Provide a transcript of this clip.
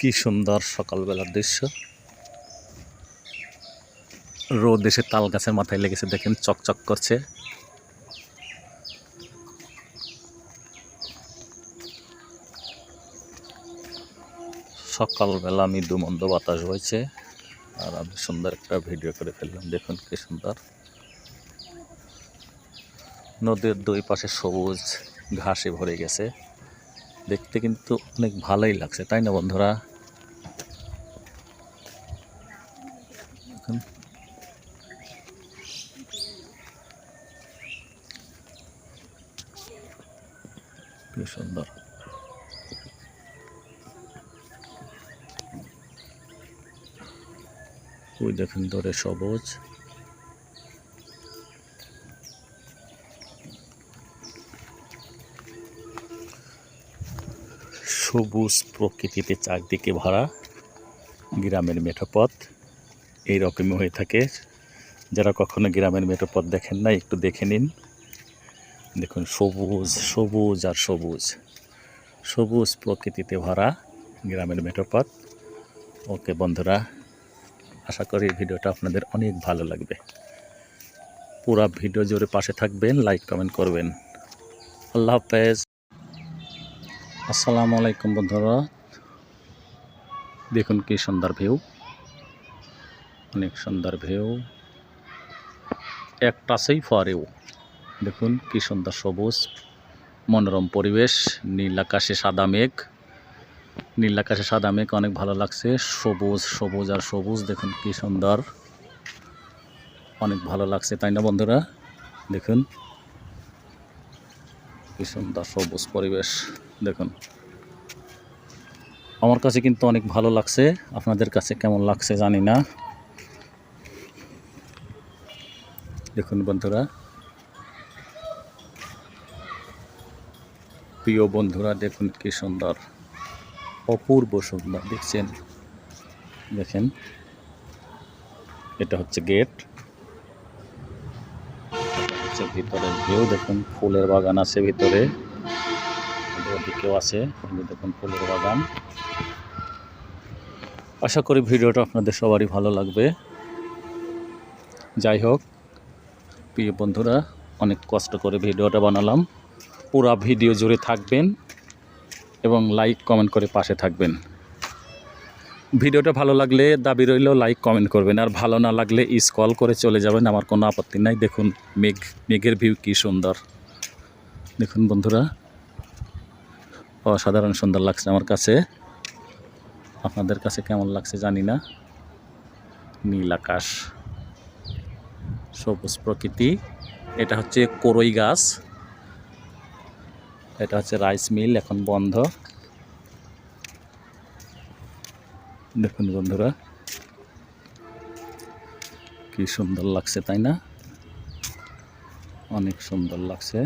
কি সুন্দর সকালবেলার দৃশ্য। রোদ এসে তাল গাছের মাথায় লেগেছে, দেখেন চকচক করছে। সকালবেলা মৃদুমন্দ বাতাস বইছে আর আমি সুন্দর একটা ভিডিও করে ফেললাম। দেখুন কি সুন্দর, নদীর দুই পাশে সবুজ ঘাসে ভরে গেছে, দেখতে কিন্তু অনেক ভালোই লাগছে, তাই না বন্ধুরা? কি সুন্দর, ওই দেখেন ধরে সবুজ, সবুজ প্রকৃতিতে চারদিকে ভরা গ্রামের মেঠোপথ এইরকমই হয়ে থাকে। যারা কখনো গ্রামের মেঠোপথ দেখেন না, একটু দেখে নিন। দেখুন সবুজ সবুজ আর সবুজ, সবুজ প্রকৃতিতে ভরা গ্রামের মেঠোপথ। ওকে বন্ধুরা, আশা করি ভিডিওটা আপনাদের অনেক ভালো লাগবে। পুরো ভিডিও জুড়ে পাশে থাকবেন, লাইক কমেন্ট করবেন। আল্লাহ হাফেজ। আসসালামু আলাইকুম বন্ধুরা, দেখুন কি সুন্দর ভিউ, অনেক সুন্দর ভিউ, একটাছেই ফরেও। দেখুন কি সুন্দর সবুজ মনোরম পরিবেশ, নীল আকাশে সাদা মেঘ, নীল আকাশে সাদা মেঘ অনেক ভালো লাগছে। সবুজ সবুজ আর সবুজ, দেখুন কি সুন্দর, অনেক ভালো লাগছে, তাই না বন্ধুরা? দেখুন কি সুন্দর সবুজ পরিবেশ। দেখুন আমার কাছে কিন্তু অনেক ভালো লাগছে, আপনাদের কাছে কেমন লাগছে জানি না। দেখুন বন্ধুরা, প্রিয় বন্ধুরা, দেখুন কি সুন্দর, অপূর্ব সুন্দর, দেখছেন? দেখেন এটা হচ্ছে গেট, হচ্ছে ভিতরের ভিউ। দেখুন ফুলের বাগান আছে ভিতরে, ওদিকেও আছে, দেখুন ফুলের বাগান। আশা করি ভিডিওটা আপনাদের সবারই ভালো লাগবে। যাই হোক প্রিয় বন্ধুরা, অনেক কষ্ট করে ভিডিওটা বানালাম, পুরা ভিডিও জুড়ে থাকবেন এবং লাইক কমেন্ট করে পাশে থাকবেন। ভিডিওটা ভালো লাগলে দাবি রইল লাইক কমেন্ট করবেন, আর ভালো না লাগলে স্ক্রল করে চলে যাবেন, আমার কোনো আপত্তি নাই। দেখুন মেঘের ভিউ কি সুন্দর, দেখুন বন্ধুরা, অসাধারণ সুন্দর লাগছে আমার কাছে। আপনাদের কাছে কেমন লাগছে জানি না। নীল আকাশ, সবুজ প্রকৃতি, এটা হচ্ছে করই গাছ, এটা হচ্ছে রাইস মিল, এখন বন্ধ। দেখুন বন্ধুরা কি সুন্দর লাগছে, তাই না? অনেক সুন্দর লাগছে।